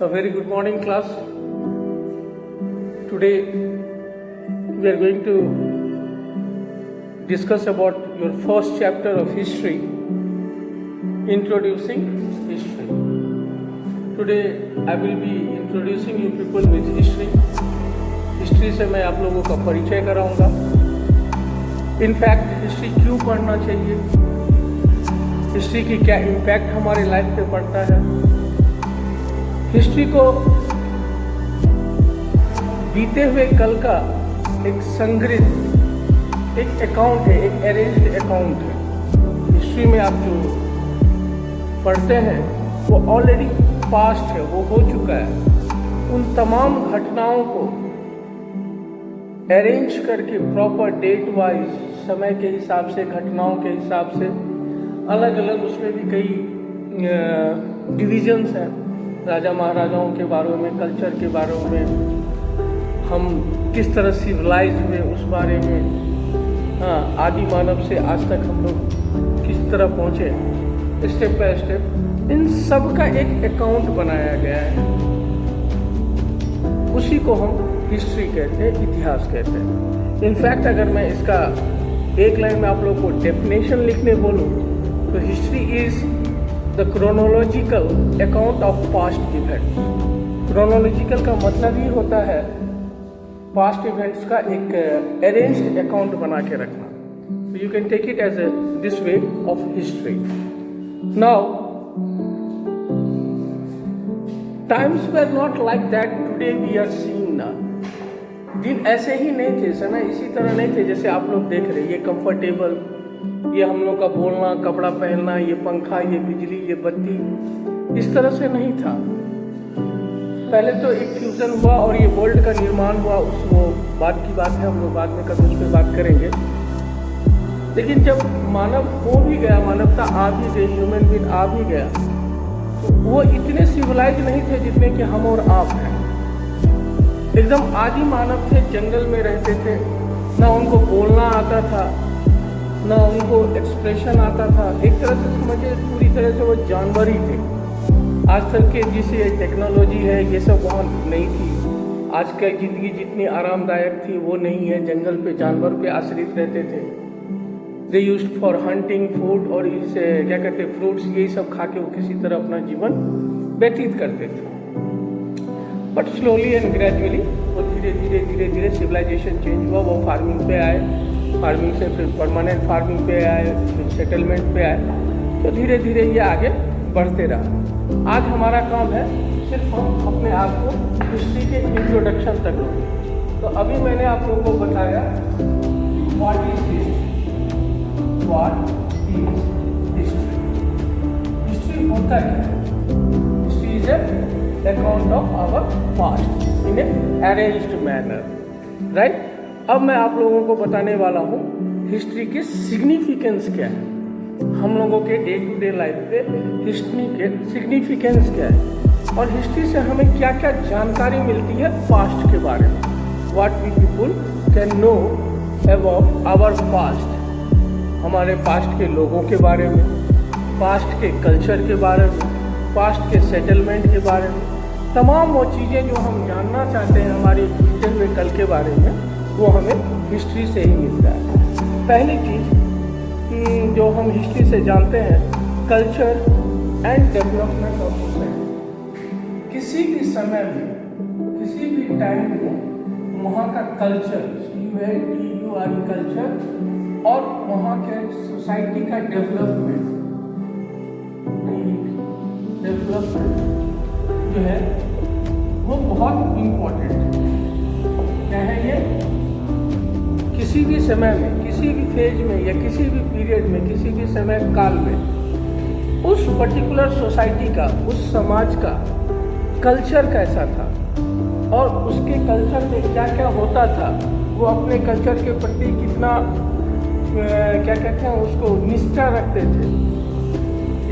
A very good morning, class. Today we are going to discuss about your first chapter of history, introducing history. Today I will be introducing you people with history. History से मैं आप लोगों का परिचय कराऊंगा. In fact history क्यों पढ़ना चाहिए, हिस्ट्री की क्या इम्पैक्ट हमारे लाइफ पे पड़ता है. हिस्ट्री को बीते हुए कल का एक संग्रहित एक अकाउंट है, एक अरेंज्ड अकाउंट है. हिस्ट्री में आप जो पढ़ते हैं वो ऑलरेडी पास्ट है, वो हो चुका है. उन तमाम घटनाओं को अरेंज करके प्रॉपर डेट वाइज, समय के हिसाब से, घटनाओं के हिसाब से अलग अलग, उसमें भी कई डिविजन्स हैं. राजा महाराजाओं के बारे में, कल्चर के बारे में, हम किस तरह सिविलाइज हुए उस बारे में, हाँ, आदि मानव से आज तक हम लोग किस तरह पहुँचे, स्टेप बाय स्टेप, इन सब का एक अकाउंट बनाया गया है. उसी को हम हिस्ट्री कहते हैं, इतिहास कहते हैं. इनफैक्ट अगर मैं इसका एक लाइन में आप लोगों को डेफिनेशन लिखने बोलूँ तो history is the chronological account of past events. Chronological का मतलब ही होता है पास्ट इवेंट्स का एक अरेंज्ड अकाउंट बना के रखना. You can take it as this way of history. Now times were not like that today we are seeing now. दिन ऐसे ही नहीं थे, समय इसी तरह नहीं थे जैसे आप लोग देख रहे हैं. ये कंफर्टेबल, ये हम लोग का बोलना, कपड़ा पहनना, ये पंखा, ये बिजली, ये बत्ती, इस तरह से नहीं था. पहले तो एक फ्यूजन हुआ और ये वर्ल्ड का निर्माण हुआ. उस वो बात की बात है, हम लोग बाद में कभी उस पर बात करेंगे. लेकिन जब मानव हो भी गया, मानवता आ भी गई, ह्यूमन बीइंग आ भी गया, तो वो इतने सिविलाइज नहीं थे जितने कि हम और आप हैं. एकदम आदि मानव थे, जंगल में रहते थे, ना उनको बोलना आता था, ना उनको एक्सप्रेशन आता था. एक तरह से समझिए पूरी तरह से वो जानवर ही थे. आज तक के जिसे टेक्नोलॉजी है ये सब वहाँ नहीं थी. आज की ज़िंदगी जितनी आरामदायक थी वो नहीं है. जंगल पे जानवर पे आश्रित रहते थे. They used for hunting food, और इसे क्या कहते हैं, फ्रूट्स, यही सब खा के वो किसी तरह अपना जीवन व्यतीत करते थे. बट स्लोली एंड ग्रेजुअली वो धीरे धीरे सिविलाइजेशन चेंज हुआ. वो फार्मिंग पे आए, फार्मिंग से फिर परमानेंट फार्मिंग पे आए, फिर सेटलमेंट पे आए. तो धीरे धीरे ये आगे बढ़ते रहा. आज हमारा काम है सिर्फ हम अपने आप को हिस्ट्री के इंट्रोडक्शन तक लेंगे. तो अभी मैंने आप लोगों को बताया what is history. What is history. History होता क्या है? History is account of our past in a arranged manner, right. अब मैं आप लोगों को बताने वाला हूँ हिस्ट्री के सिग्निफिकेंस क्या है. हम लोगों के डे टू डे लाइफ पे हिस्ट्री के सिग्निफिकेंस क्या है और हिस्ट्री से हमें क्या क्या जानकारी मिलती है पास्ट के बारे में. What we people can know about our past. हमारे पास्ट के लोगों के बारे में, पास्ट के कल्चर के बारे में, पास्ट के सेटलमेंट के बारे में, तमाम वो चीज़ें जो हम जानना चाहते हैं हमारे बीते हुए कल के बारे में, वो हमें हिस्ट्री से ही मिलता है. पहली चीज़ जो हम हिस्ट्री से जानते हैं, culture and development of society. किसी भी समय में, किसी भी टाइम में वहाँ का कल्चर, कल्चर, और वहाँ के सोसाइटी का डेवलपमेंट जो है वो बहुत इम्पोर्टेंट है. क्या है ये? किसी भी समय में, किसी भी फेज में, या किसी भी पीरियड में, किसी भी समय काल में उस पर्टिकुलर सोसाइटी का, उस समाज का कल्चर कैसा था और उसके कल्चर में क्या क्या होता था, वो अपने कल्चर के प्रति कितना क्या कहते हैं उसको निष्ठा रखते थे.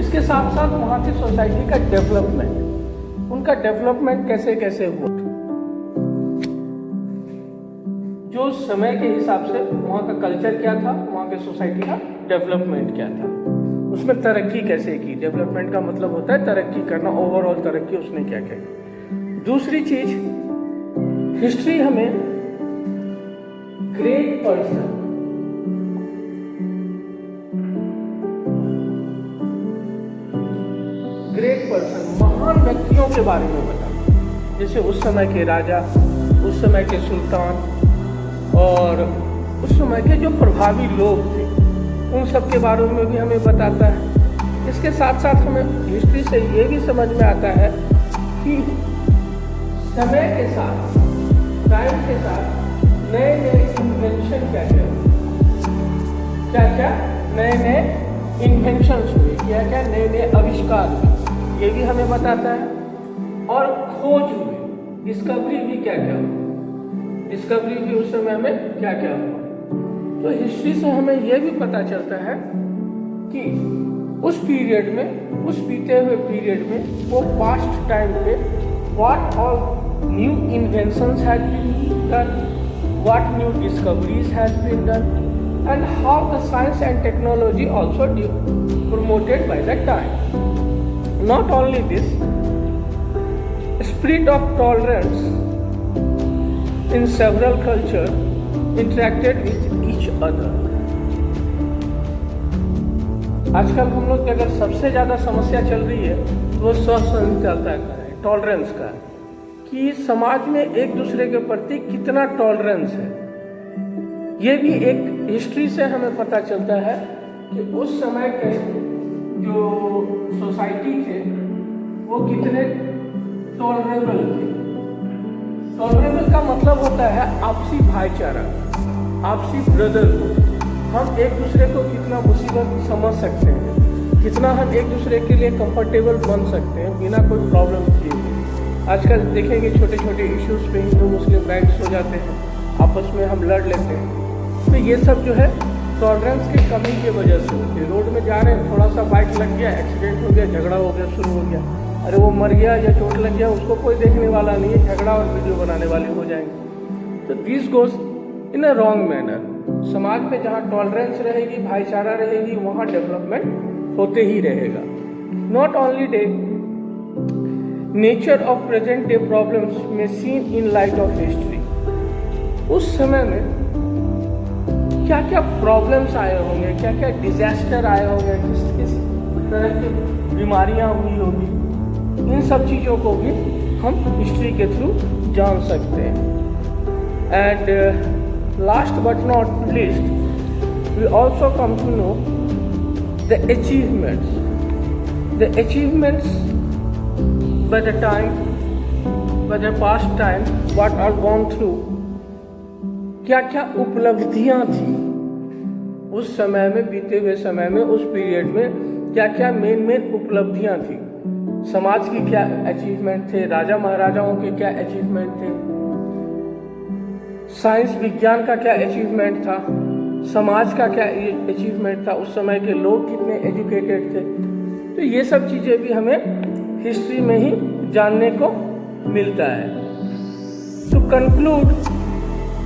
इसके साथ साथ वहाँ की सोसाइटी का डेवलपमेंट, उनका डेवलपमेंट कैसे कैसे हुआ, जो समय के हिसाब से वहाँ का कल्चर क्या था, वहाँ के सोसाइटी का डेवलपमेंट क्या था, उसमें तरक्की कैसे की. डेवलपमेंट का मतलब होता है तरक्की करना, ओवरऑल तरक्की उसने क्या क्या की. दूसरी चीज, हिस्ट्री हमें ग्रेट पर्सन, महान व्यक्तियों के बारे में बताता, जैसे उस समय के राजा, उस समय के सुल्तान और उस समय के जो प्रभावी लोग थे, उन सब के बारे में भी हमें बताता है। इसके साथ साथ हमें हिस्ट्री से ये भी समझ में आता है कि समय के साथ, टाइम के साथ नए नए इन्वेंशन क्या नए नए इन्वेंशंस हुए, क्या नए नए आविष्कार हुए, ये भी हमें बताता है। और खोज हुई, डिस्कवरी भी क्या हुई, डिस्कवरी भी उस समय में क्या हुआ। तो हिस्ट्री से हमें यह भी पता चलता है कि उस पीरियड में, उस बीते हुए पीरियड में, वो पास्ट टाइम पे what all new inventions had been done, what new discoveries has been done, and how the science and technology also promoted by that time. Not only this, spirit of tolerance in several cultures interacted with each other. आजकल हम लोग की अगर सबसे ज़्यादा समस्या चल रही है वो सहनशीलता का है, टॉलरेंस का है, कि समाज में एक दूसरे के प्रति कितना टॉलरेंस है। ये भी एक हिस्ट्री से हमें पता चलता है कि उस समय के जो सोसाइटी थे वो कितने टॉलरेबल थे। टॉलरेबल का मतलब होता है आपसी भाईचारा, आपसी ब्रदरहुड। हम एक दूसरे को कितना मुसीबत समझ सकते हैं, कितना हम एक दूसरे के लिए कंफर्टेबल बन सकते हैं बिना कोई प्रॉब्लम किए। आजकल देखेंगे छोटे छोटे इश्यूज पे हिंदू मुस्लिम राइट्स हो जाते हैं, आपस में हम लड़ लेते हैं। तो ये सब जो है टॉलरेंस की कमी की वजह से होती है। रोड में जा रहे हैं, थोड़ा सा बाइक लग गया, एक्सीडेंट हो गया, झगड़ा हो गया, शुरू हो गया, अरे वो मर गया या चोट लग गया, उसको कोई देखने वाला नहीं है, झगड़ा और वीडियो बनाने वाले हो जाएंगे। तो this goes in a wrong manner. समाज में जहाँ टॉलरेंस रहेगी, भाईचारा रहेगी, वहाँ डेवलपमेंट होते ही रहेगा। Not only the nature of present day problems में seen in light of history. उस समय में क्या क्या प्रॉब्लम्स आए होंगे, क्या क्या डिजास्टर आए होंगे, किस किस तरह की बीमारियां हुई होगी, इन सब चीज़ों को भी हम हिस्ट्री के थ्रू जान सकते हैं। And last but not least, we also come to know the achievements by the time, by the past time, what are gone through, क्या क्या उपलब्धियां थी उस समय में, बीते हुए समय में, उस पीरियड में क्या क्या मेन उपलब्धियां थी। समाज की क्या अचीवमेंट थे, राजा महाराजाओं के क्या अचीवमेंट थे, साइंस विज्ञान का क्या अचीवमेंट था, समाज का क्या अचीवमेंट था, उस समय के लोग कितने एजुकेटेड थे। तो ये सब चीज़ें भी हमें हिस्ट्री में ही जानने को मिलता है। To conclude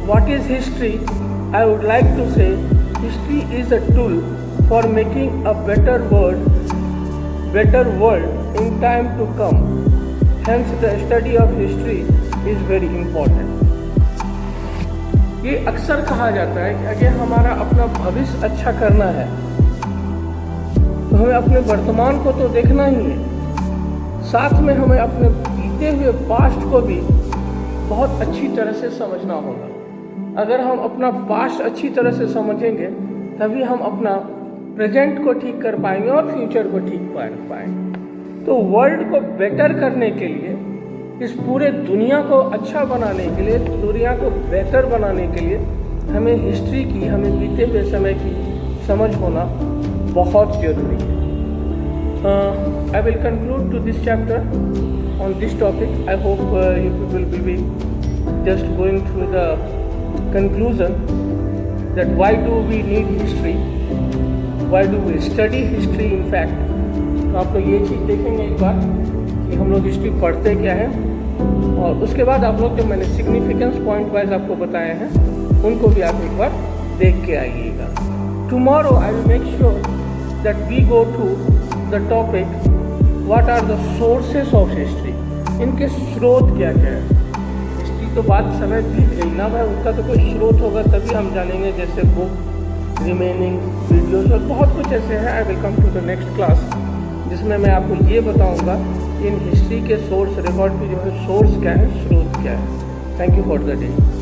what is history, I would like to say history is a tool for making a better world in time to come. Hence the study of history is very important. ये अक्सर कहा जाता है कि अगर हमारा अपना भविष्य अच्छा करना है तो हमें अपने वर्तमान को तो देखना ही है, साथ में हमें अपने बीते हुए पास्ट को भी बहुत अच्छी तरह से समझना होगा। अगर हम अपना पास्ट अच्छी तरह से समझेंगे तभी हम अपना प्रेजेंट को ठीक कर पाएंगे और फ्यूचर को ठीक कर पाएंगे। तो वर्ल्ड को बेटर करने के लिए, इस पूरे दुनिया को अच्छा बनाने के लिए, दुनिया को बेहतर बनाने के लिए हमें हिस्ट्री की, हमें बीते हुए समय की समझ होना बहुत ज़रूरी है। I will conclude to this chapter on this topic. I hope you people will be just going through the conclusion that why do we need history, why do we study history in fact. तो आप लोग ये चीज़ देखेंगे एक बार कि हम लोग history पढ़ते क्या है, और उसके बाद आप लोग जो मैंने सिग्निफिकेंस पॉइंट वाइज आपको बताए हैं उनको भी आप एक बार देख के आइएगा। Tomorrow I will make sure that we go to the topic what are the sources of history, इनके स्रोत क्या क्या है। हिस्ट्री तो बात समय बीत गई ना भाई, उसका तो कोई स्रोत होगा तभी हम जानेंगे, जैसे बुक, रिमेनिंग वीडियोस और बहुत कुछ ऐसे हैं। I will come to the next class जिसमें मैं आपको ये बताऊंगा कि इन हिस्ट्री के सोर्स, रिकॉर्ड की जो है सोर्स क्या है, स्रोत क्या है। Thank you for the day.